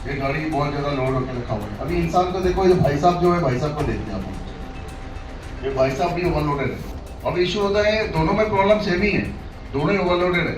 ये गाड़ी बहुत ज्यादा लोड होकर रखा हुआ है। अभी इंसान को देखो, ये भाई साहब जो है, भाई साहब को देखते हैं आप, ये भाई साहब भी ओवरलोडेड है। अब इशू होता है दोनों में प्रॉब्लम सेम ही है, दोनों ही ओवरलोडेड है,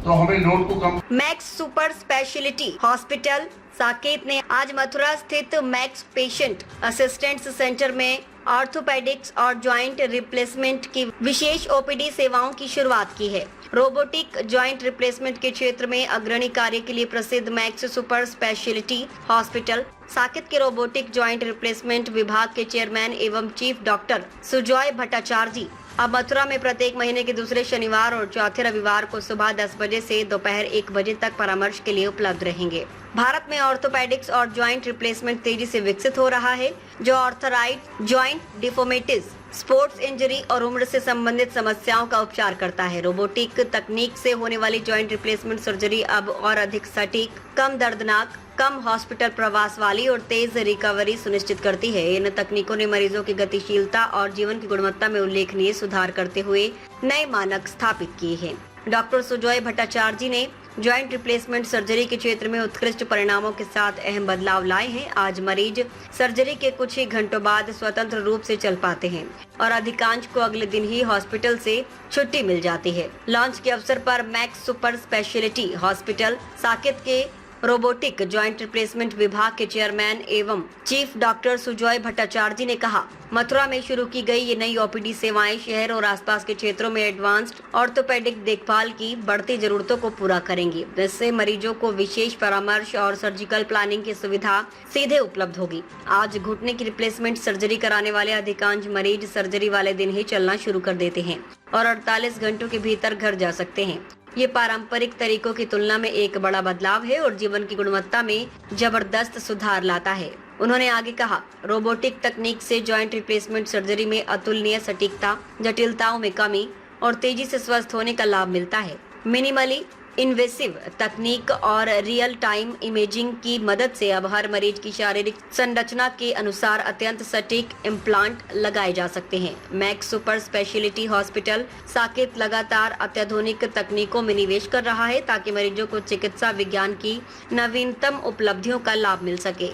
तो हमें लोड को कम। Max super speciality hospital Saket ने आज मथुरा स्थित मैक्स पेशेंट असिस्टेंट सेंटर में ऑर्थोपेडिक्स और जॉइंट रिप्लेसमेंट की विशेष ओपीडी सेवाओं की शुरुआत की है। रोबोटिक जॉइंट रिप्लेसमेंट के क्षेत्र में अग्रणी कार्य के लिए प्रसिद्ध max super speciality hospital Saket के रोबोटिक जॉइंट रिप्लेसमेंट विभाग के चेयरमैन एवं चीफ डॉक्टर सुजॉय भट्टाचार्य अब मथुरा में प्रत्येक महीने के दूसरे शनिवार और चौथे रविवार को सुबह 10 बजे से दोपहर 1 बजे तक परामर्श के लिए उपलब्ध रहेंगे। भारत में ऑर्थोपेडिक्स और जॉइंट रिप्लेसमेंट तेजी से विकसित हो रहा है, जो ऑर्थराइड, जॉइंट डिफॉर्मिटीज, स्पोर्ट्स इंजरी और उम्र से संबंधित समस्याओं का उपचार करता है। रोबोटिक तकनीक से होने वाली जॉइंट रिप्लेसमेंट सर्जरी अब और अधिक सटीक, कम दर्दनाक, कम हॉस्पिटल प्रवास वाली और तेज रिकवरी सुनिश्चित करती है। इन तकनीकों ने मरीजों की गतिशीलता और जीवन की गुणवत्ता में उल्लेखनीय सुधार करते हुए नए मानक स्थापित किए हैं। डॉक्टर सुजॉय भट्टाचार्य ने जॉइंट रिप्लेसमेंट सर्जरी के क्षेत्र में उत्कृष्ट परिणामों के साथ अहम बदलाव लाए हैं। आज मरीज सर्जरी के कुछ ही घंटों बाद स्वतंत्र रूप से चल पाते हैं और अधिकांश को अगले दिन ही हॉस्पिटल से छुट्टी मिल जाती है। लॉन्च के अवसर पर max super speciality hospital Saket के रोबोटिक जॉइंट रिप्लेसमेंट विभाग के चेयरमैन एवं चीफ डॉक्टर सुजॉय भट्टाचार्य ने कहा, मथुरा में शुरू की गई ये नई ओपीडी सेवाएं शहर और आसपास के क्षेत्रों में एडवांस्ड ऑर्थोपेडिक देखभाल की बढ़ती जरूरतों को पूरा करेंगी। जिससे मरीजों को विशेष परामर्श और सर्जिकल प्लानिंग की सुविधा सीधे उपलब्ध होगी। आज घुटने की रिप्लेसमेंट सर्जरी कराने वाले अधिकांश मरीज सर्जरी वाले दिन ही चलना शुरू कर देते हैं और 48 घंटों के भीतर घर जा सकते हैं। ये पारंपरिक तरीकों की तुलना में एक बड़ा बदलाव है और जीवन की गुणवत्ता में जबरदस्त सुधार लाता है। उन्होंने आगे कहा, रोबोटिक तकनीक से जॉइंट रिप्लेसमेंट सर्जरी में अतुलनीय सटीकता, जटिलताओं में कमी और तेजी से स्वस्थ होने का लाभ मिलता है। मिनिमली इन्वेसिव तकनीक और रियल टाइम इमेजिंग की मदद से अब हर मरीज की शारीरिक संरचना के अनुसार अत्यंत सटीक इम्प्लांट लगाए जा सकते हैं। Max super speciality hospital Saket लगातार अत्याधुनिक तकनीकों में निवेश कर रहा है ताकि मरीजों को चिकित्सा विज्ञान की नवीनतम उपलब्धियों का लाभ मिल सके।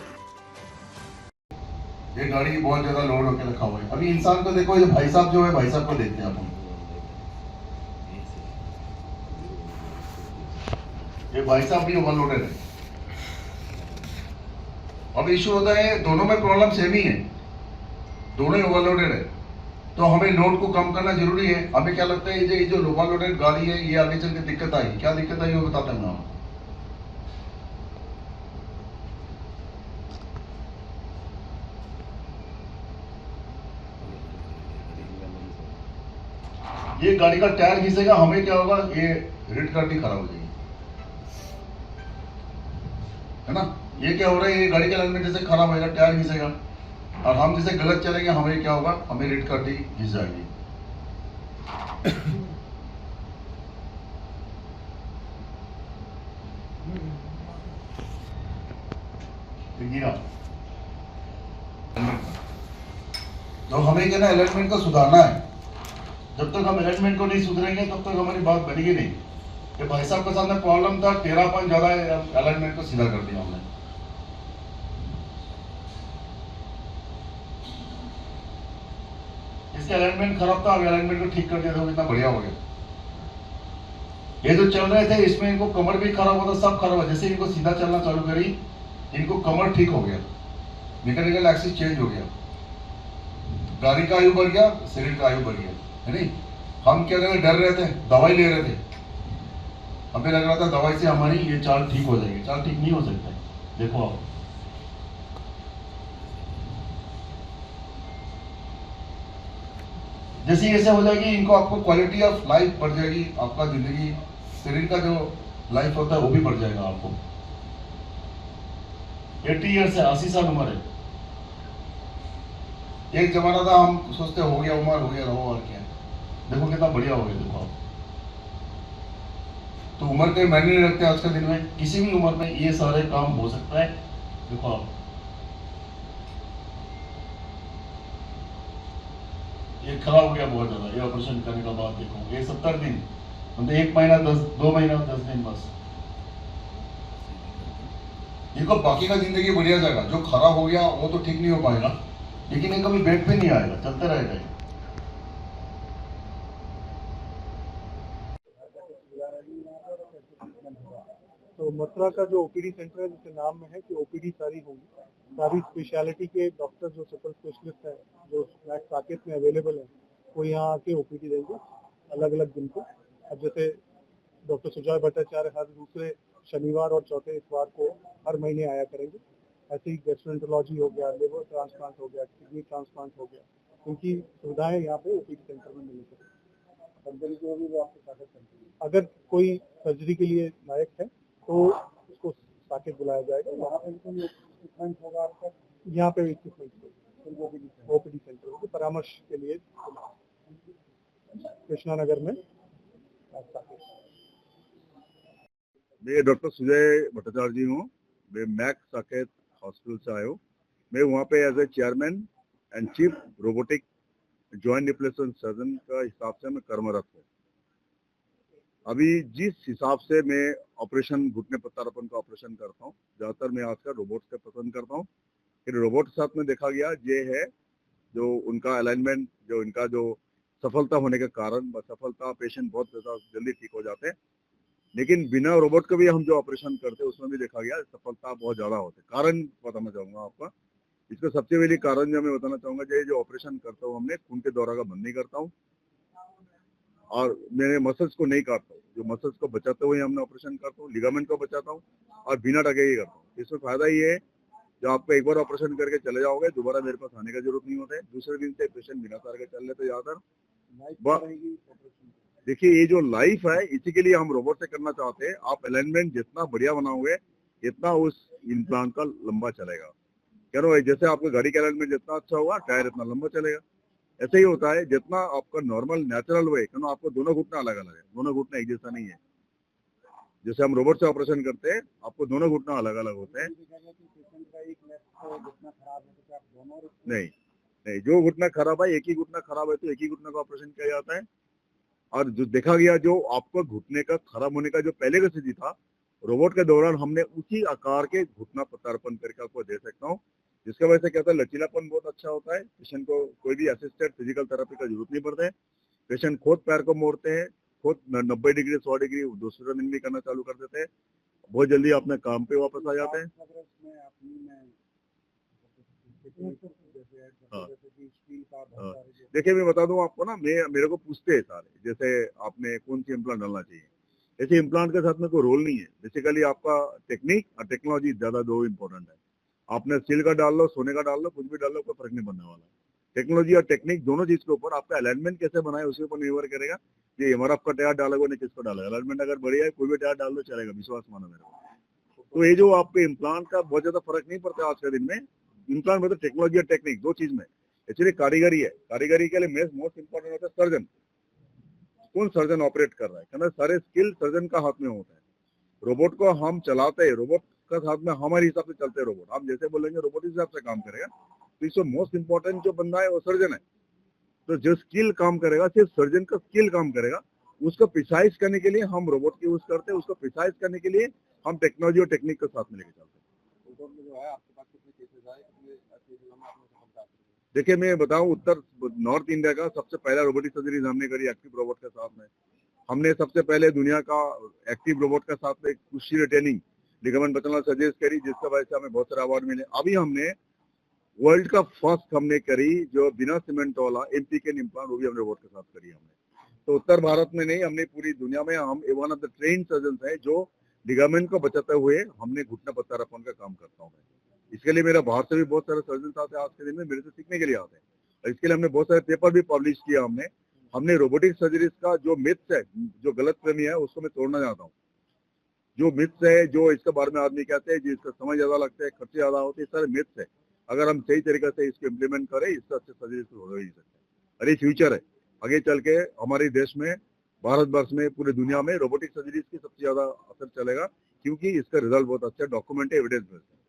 ये गाड़ी बहुत ज्यादा लोड होकर रखा हुआ है। अभी इंसान को देखो, ये भाई साहब जो है, भाई साहब को देखते हैं आप, ये भाई साहब भी ओवरलोडेड है। अब इशू होता है दोनों में प्रॉब्लम सेम ही है, दोनों ही ओवरलोडेड है, तो हमें लोड को कम करना जरूरी है। हमें क्या लगता है, ये जो ओवरलोडेड गाड़ी है, ये आगे चल के दिक्कत आई, क्या दिक्कत आई वो बताता हूँ। ये गाड़ी का टायर घिसेगा, हमें क्या होगा, ये रेड कार्ड खराब हो जाएगी, है ना। ये क्या हो रहा है, ये गाड़ी का अलाइनमेंट जैसे खराब होगा, टायर घिसेगा, और हम जैसे गलत चलेंगे, हमें क्या होगा, हमें रेड कार्ड घिस जाएगी। गिरा, तो हमें क्या ना, अलाइनमेंट को सुधारना है। जब तक हम अलाइनमेंट को नहीं सुधरेंगे तब तक हमारी बात बनेगी नहीं। ये भाई साहब के सामने प्रॉब्लम था, 13 पॉइंट ज्यादा अलाइनमेंट को सीधा कर दिया हमने। इसके अलाइनमेंट खराब था, अभी अलाइनमेंट को ठीक कर दिया तो कितना बढ़िया हो गया। ये जो चल रहे थे इसमें इनको कमर भी खराब होता, सब खराब है। जैसे इनको सीधा चलना चालू करी, इनको कमर ठीक हो गया, मैकेनिकल एक्सिस चेंज हो गया, गाड़ी का आयु बढ़ गया, शरीर का आयु बढ़ गया, है नहीं। हम क्या कर डर रहे थे, दवाई ले रहे थे, हमें लग रहा था दवाई से हमारी ये चाल ठीक हो जाएगी। चाल ठीक नहीं हो सकता है। देखो आप, जैसे ऐसे हो जाएगी, इनको आपको क्वालिटी ऑफ लाइफ बढ़ जाएगी, आपका जिंदगी, शरीर का जो लाइफ होता है वो भी बढ़ जाएगा आपको। 80 ईयर्स है, 80 साल उम्र है। एक जमाना था हम सोचते हो गया उम्र, हो गया, रहो और क्या। देखो कितना बढ़िया हो गया, देखो आप। तो उम्र के मायने नहीं रखते आज के दिन में, किसी भी उम्र में ये सारे काम हो सकता है। देखो आप, ये खराब हो गया बहुत ज्यादा, ये ऑपरेशन करने का बाद देखो, ये 70 दिन, मतलब 1 महीना 2 महीना 10 दिन बस। इनको बाकी का जिंदगी बढ़िया जाएगा, जो खराब हो गया वो तो ठीक नहीं हो पाएगा, लेकिन ये कभी बेड पे नहीं आएगा, चलते रहेगा। तो मथुरा का जो ओपीडी सेंटर है, जिसके नाम में है कि ओपीडी सारी होगी, सारी स्पेशलिटी के डॉक्टर जो सुपर स्पेशलिस्ट है जो मैक्स साकेत में अवेलेबल है, वो यहाँ आके ओपीडी देंगे अलग अलग दिन को। अब जैसे डॉक्टर सुजय भट्टाचार्य हर दूसरे शनिवार और चौथे इतवार को हर महीने आया करेंगे। ऐसे ही गैस्ट्रोएंटरोलॉजी हो गया, लिवर ट्रांसप्लांट हो गया, किडनी ट्रांसप्लांट हो गया, उनकी सुविधाएं यहाँ पे ओपीडी सेंटर में मिल सकें। सर्जरी को भी वो आपको साकेत करते हैं। अगर कोई सर्जरी के लिए लायक है तो उसको साकेत बुलाया जाएगा। यहाँ पे इक्विपमेंट होगा आपका, यहाँ पे इक्विपमेंट ओपीडी सेंटर होगा परामर्श के लिए कृष्णा नगर में साकेत। मैं डॉक्टर सुजय भट्टाचार्य जी हूँ। मैं मैक्स साकेत हॉस्पिटल से आया हूँ। मैं वहाँ पे as a chairman and chief robotic joint replacement surgeon का हिसाब से मैं कर्मरत हूँ। अभी जिस हिसाब से मैं ऑपरेशन घुटने प्रत्यारोपण का ऑपरेशन करता हूँ, ज़्यादातर मैं आजकल रोबोट से पसंद करता हूँ। फिर रोबोट के साथ में देखा गया ये है जो उनका अलाइनमेंट, जो इनका जो सफलता होने के कारण, सफलता पेशेंट बहुत जल्दी ठीक हो जाते हैं। लेकिन बिना रोबोट के भी हम जो ऑपरेशन करते हैं उसमें भी देखा गया सफलता बहुत ज़्यादा होती है। कारण बताना चाहूँगा आपका। इसका सबसे पहले कारण जो मैं बताना चाहूँगा, जो ऑपरेशन करता हूँ हमने खून के दौरा का बंद नहीं करता हूँ और मेरे मसल्स को नहीं काटता हूँ। जो मसल्स को बचाते हुए हमने ऑपरेशन करता हूँ, लिगामेंट को बचाता हूँ और बिना टके ही करता हूँ। इसमें फायदा ये है, जो आपको एक बार ऑपरेशन करके चले जाओगे, दोबारा मेरे पास आने का जरूरत नहीं होता है। दूसरे दिन से पेशेंट बिना तार के चल लेते ज्यादातर। देखिए ये जो लाइफ है, इसी के लिए हम रोबोट से करना चाहते हैं। आप अलाइनमेंट जितना बढ़िया बनाओगे, इतना उस इम्प्लांट का लंबा चलेगा। क्या नो, जैसे आपका गाड़ी का अलाइनमेंट जितना अच्छा होगा, टायर इतना लंबा चलेगा। ऐसे ही होता है, जितना आपका नॉर्मल नेचुरल वे, क्यों आपको दोनों घुटना अलग अलग है, दोनों घुटना एक जैसा नहीं है। जैसे हम रोबोट से ऑपरेशन करते हैं, आपको दोनों घुटना अलग अलग होते हैं। नहीं नहीं, जो घुटना खराब है, एक ही घुटना खराब है तो एक ही घुटना का ऑपरेशन किया जाता है। और जो देखा गया, जो आपको घुटने का खराब होने का जो पहले का स्थिति था, रोबोट के दौरान हमने उसी आकार के घुटना प्रत्यारोपण करके आपको दे सकता हूँ, जिसकी वजह से क्या होता है, लचीलापन बहुत अच्छा होता है। पेशेंट को कोई भी असिस्टेड फिजिकल थेरेपी का जरूरत नहीं पड़ता है। पेशेंट खुद पैर को मोड़ते हैं, खुद 90 डिग्री 100 डिग्री दूसरे दिन भी करना चालू कर देते हैं, बहुत जल्दी अपने काम पे वापस आ जाते हैं। देखिए मैं बता दूं आपको ना, मेरे को पूछते हैं सारे, जैसे आपने कौन सी इम्प्लांट डालना चाहिए। ऐसे इम्प्लांट के साथ में कोई रोल नहीं है। बेसिकली आपका टेक्निक और टेक्नोलॉजी ज्यादा दो इम्पोर्टेंट है। आपने स्टील का डाल लो, सोने का डाल लो, कुछ भी डाल लो, कोई फर्क नहीं पड़ने वाला। टेक्नोलॉजी और टेक्निक दोनों चीज के ऊपर, आपका अलाइनमेंट कैसे बनाए उसके ऊपर निर्भर करेगा। ये एमआरएफ का टायर डालोगे ना, किसको डालेगा। अलाइनमेंट अगर बढ़िया है, कोई भी टायर डाल दो चलेगा, विश्वास मानो मेरे को। तो ये जो आपके इम्प्लांट का बहुत ज्यादा फर्क नहीं पड़ता आज के दिन में। इम्प्लांट मतलब टेक्नोलॉजी और टेक्निक दो चीज में। एक्चुअली कारीगरी है, कारीगरी के लिए मोस्ट इंपॉर्टेंट होता है सर्जन। कौन सर्जन ऑपरेट कर रहा है, कहना सारे स्किल सर्जन का हाथ में होता है। रोबोट को हम चलाते हैं, रोबोट का हाथ में हमारे हिसाब से चलते हैं रोबोट। हम जैसे बोलेंगे रोबोट इस हिसाब से काम करेगा। तो इसमें मोस्ट इंपॉर्टेंट जो बंदा है वो सर्जन है। तो जो स्किल काम करेगा, सिर्फ सर्जन का स्किल काम करेगा। उसको प्रिसाइज करने के लिए हम रोबोट की यूज करते हैं, उसको प्रिसाइज करने के लिए हम टेक्नोलॉजी और टेक्निक के साथ में लेके चलते हैं। देखिए मैं बताऊं, उत्तर नॉर्थ इंडिया का सबसे पहला रोबोटिक सर्जरी हमने करी एक्टिव रोबोट के साथ में। हमने सबसे पहले दुनिया का एक्टिव रोबोट के साथ में कुशी रिटेनिंग लिगामेंट बचना सर्जरी करी, जिसकी वजह से हमें बहुत सारे अवार्ड मिले। अभी हमने वर्ल्ड का फर्स्ट हमने करी जो बिना सीमेंट वाला एमपीके इम्प्लांट, वो भी हमने रोबोट के साथ करी हमने। तो उत्तर भारत में नहीं, हमने पूरी दुनिया में हम one of the train surgeon है जो लिगामेंट को बचाते हुए हमने घुटना प्रत्यारोपण का काम करता हूँ। इसके लिए मेरा बाहर से भी बहुत सारे सर्जन आते हैं आज के दिन में, मेरे से सीखने के लिए आते हैं। और इसके लिए हमने बहुत सारे पेपर भी पब्लिश किया। हमने रोबोटिक सर्जरीज का जो मिथ्स है, जो गलत फहमी है, उसको मैं तोड़ना चाहता हूँ। जो मिथ्स है, जो इसके बारे में आदमी कहते हैं जिसका समय ज्यादा लगता है, खर्चे ज्यादा होते हैं, सारे मिथ्स है। अगर हम सही तरीके से इसको इम्प्लीमेंट करें, इससे अच्छे सर्जरी हो ही नहीं सकते। और ये फ्यूचर है, आगे चल के हमारे देश में, भारतवर्ष में, पूरी दुनिया में रोबोटिक सर्जरीज की सबसे ज्यादा असर चलेगा, क्योंकि इसका रिजल्ट बहुत अच्छा, डॉक्यूमेंट एविडेंस बेस्ड है।